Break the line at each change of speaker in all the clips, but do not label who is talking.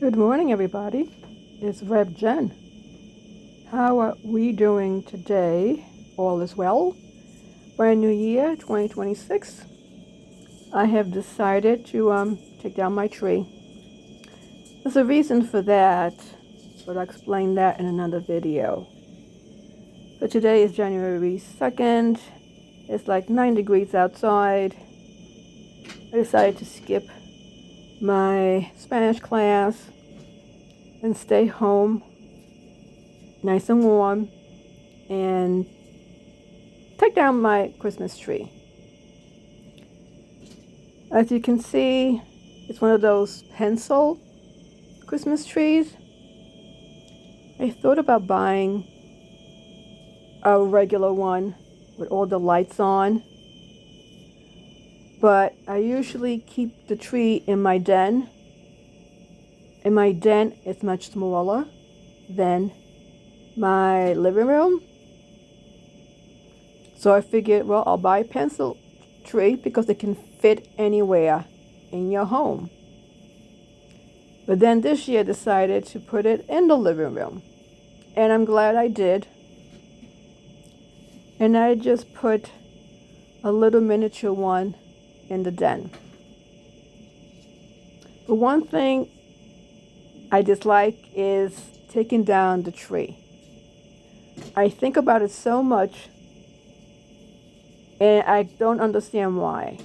Good morning, everybody. It's Rev Jen. How are we doing today? All is well. Brand new year, 2026. I have decided to take down my tree. There's a reason for that, but I'll explain that in another video. But today is January 2nd. It's like 9 degrees outside. I decided to skip my Spanish class and stay home nice and warm and take down my Christmas tree. As you can see, it's one of those pencil Christmas trees. I thought about buying a regular one with all the lights on, but I usually keep the tree in my den. And my den is much smaller than my living room. So I figured, well, I'll buy a pencil tree because it can fit anywhere in your home. But then this year I decided to put it in the living room. And I'm glad I did. And I just put a little miniature one in the den. But one thing I dislike is taking down the tree. I think about it so much and I don't understand why.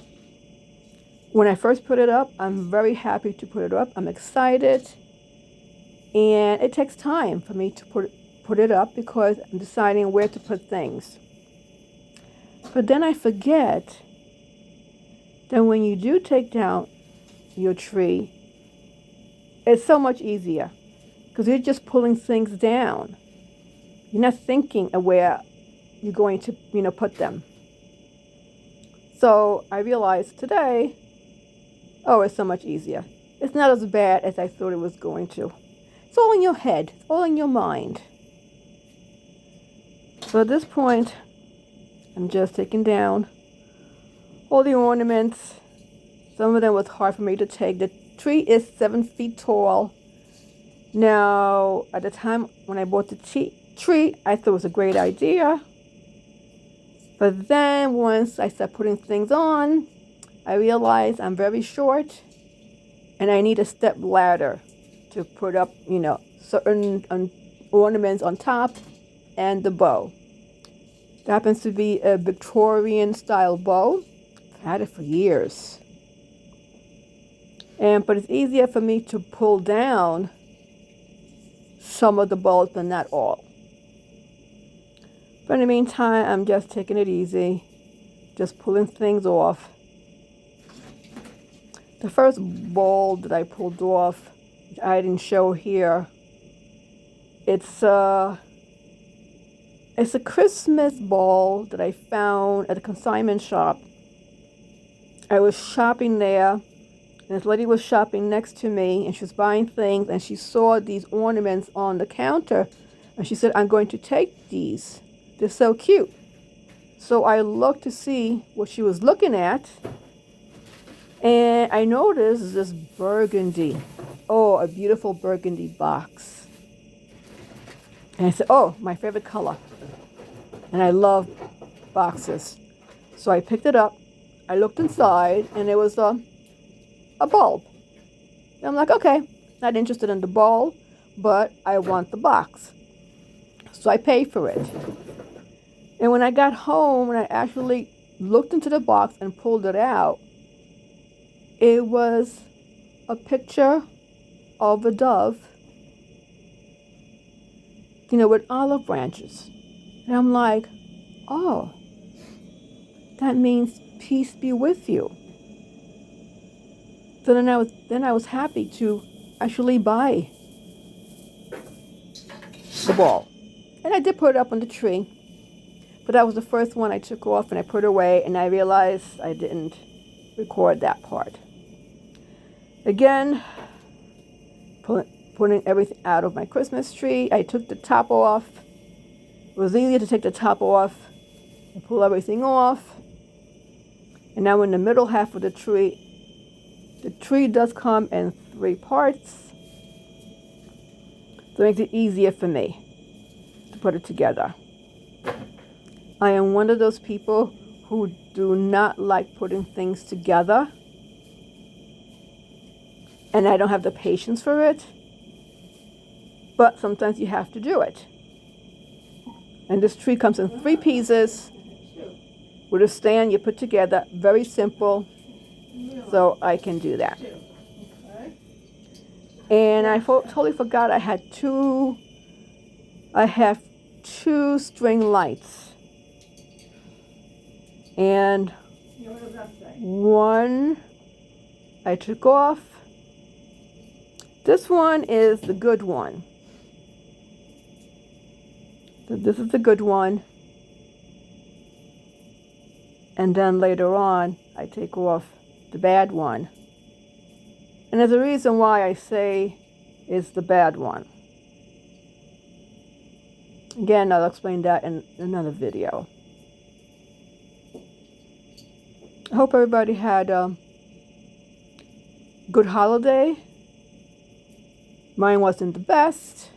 When I first put it up, I'm very happy to put it up. I'm excited. And it takes time for me to put it up because I'm deciding where to put things. But then I forget that when you do take down your tree, it's so much easier because you're just pulling things down. You're not thinking of where you're going to, put them. So I realized today, oh, it's so much easier. It's not as bad as I thought it was going to. It's all in your head. It's all in your mind. So at this point, I'm just taking down all the ornaments. Some of them was hard for me to take. The tree is 7 feet tall. Now, at the time when I bought the tree, I thought it was a great idea. But then once I started putting things on, I realized I'm very short and I need a step ladder to put up, certain ornaments on top and the bow. It happens to be a Victorian style bow. I've had it for years. But it's easier for me to pull down some of the bows, but not all. But in the meantime, I'm just taking it easy, just pulling things off. The first bowl that I pulled off, which I didn't show here, it's a Christmas ball that I found at a consignment shop. I was shopping there. And this lady was shopping next to me, and she was buying things, and she saw these ornaments on the counter, and she said, I'm going to take these. They're so cute. So I looked to see what she was looking at, and I noticed this burgundy. Oh, a beautiful burgundy box. And I said, oh, my favorite color. And I love boxes. So I picked it up. I looked inside, and it was a bulb. And I'm like, okay, not interested in the bulb, but I want the box. So I paid for it. And when I got home and I actually looked into the box and pulled it out, it was a picture of a dove, with olive branches. And I'm like, oh, that means peace be with you. So then I was happy to actually buy the ball. And I did put it up on the tree. But that was the first one I took off and I put away, and I realized I didn't record that part. Again, putting everything out of my Christmas tree. I took the top off. It was easier to take the top off and pull everything off. And now in the middle half of the tree does come in 3 parts. So it makes it easier for me to put it together. I am one of those people who do not like putting things together, and I don't have the patience for it, but sometimes you have to do it. And this tree comes in 3 pieces with a stand you put together, very simple, so I can do that. And I totally forgot I have 2 string lights. And one I took off. This one is the good one. So this is the good one. And then later on, I take off the bad one. And there's a reason why I say it's the bad one. Again, I'll explain that in another video. I hope everybody had a good holiday. Mine wasn't the best.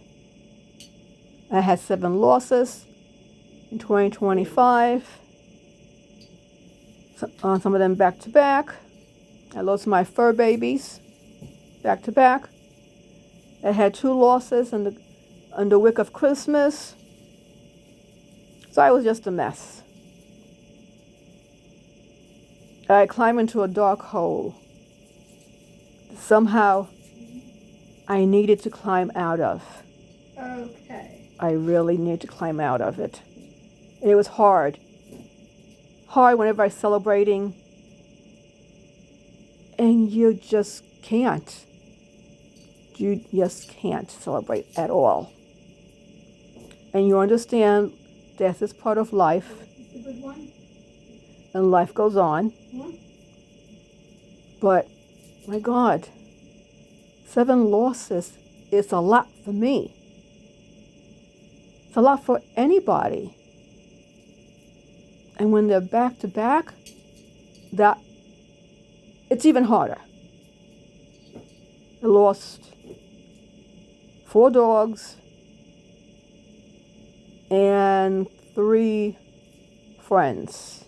I had 7 losses in 2025. Some of them back to back. I lost my fur babies back to back. I had 2 losses in the week of Christmas. So I was just a mess. I climbed into a dark hole. Somehow, I needed to climb out of.
Okay.
I really needed to climb out of it. And it was hard. Hard whenever I'm celebrating. And you just can't. You just can't celebrate at all. And you understand death is part of life.
Is the good one?
And life goes on. But, my God, 7 losses is a lot for me. It's a lot for anybody. And when they're back to back, it's even harder. I lost 4 dogs and 3 friends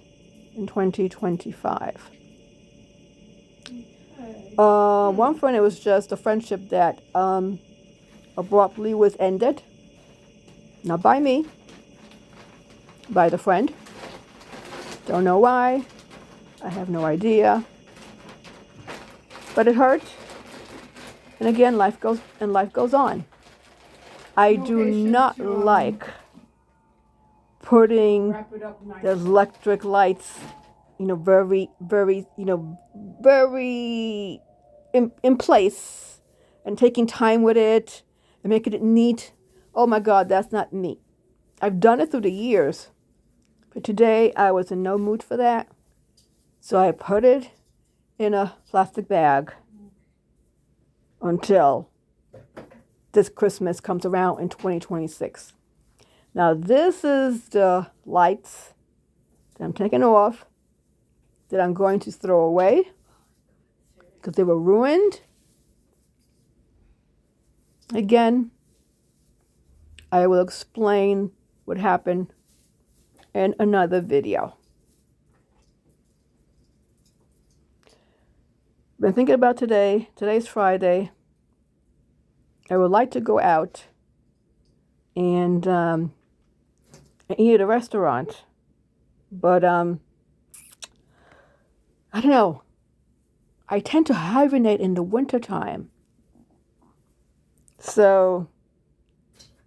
in 2025. One friend, it was just a friendship that abruptly was ended. Not by me, by the friend. Don't know why. I have no idea. But it hurt. And again, life goes on. I do not like putting the electric lights, very, very, very in place and taking time with it and making it neat. Oh my God, that's not me. I've done it through the years, but today I was in no mood for that. So I put it in a plastic bag until this Christmas comes around in 2026. Now this is the lights that I'm taking off, that I'm going to throw away because they were ruined. Again, I will explain what happened in another video. Been thinking about today. Today's Friday. I would like to go out and eat at a restaurant, but I don't know. I tend to hibernate in the wintertime. So,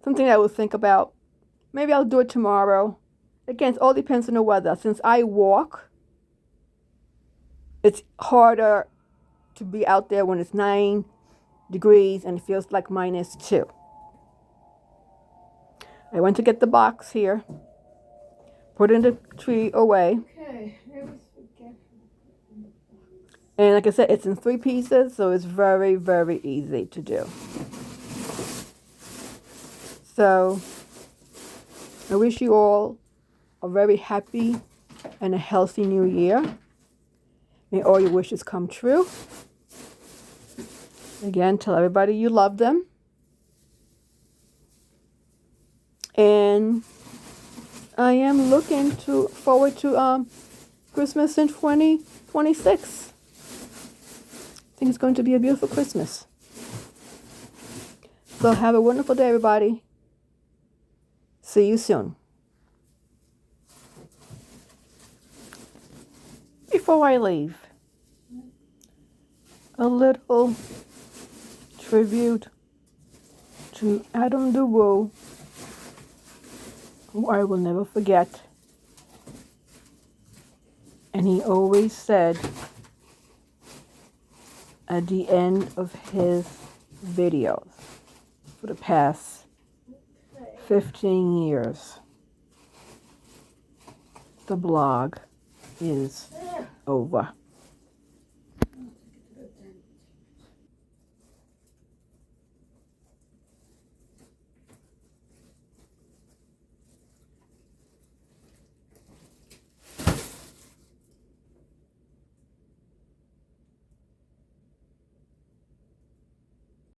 something I will think about. Maybe I'll do it tomorrow. Again, it all depends on the weather. Since I walk, it's harder to be out there when it's 9 degrees and it feels like -2. I went to get the box here, put in the tree away.
Okay. I always forget.
And like I said, it's in 3 pieces, so it's very, very easy to do. So, I wish you all a very happy and a healthy new year. May all your wishes come true. Again, tell everybody you love them. and I am looking forward to Christmas in 2026. I think it's going to be a beautiful Christmas. So have a wonderful day, everybody. See you soon. Before I leave, a little tribute to Adam DeWoe, who I will never forget. And he always said at the end of his videos for the past 15 years, the blog is over.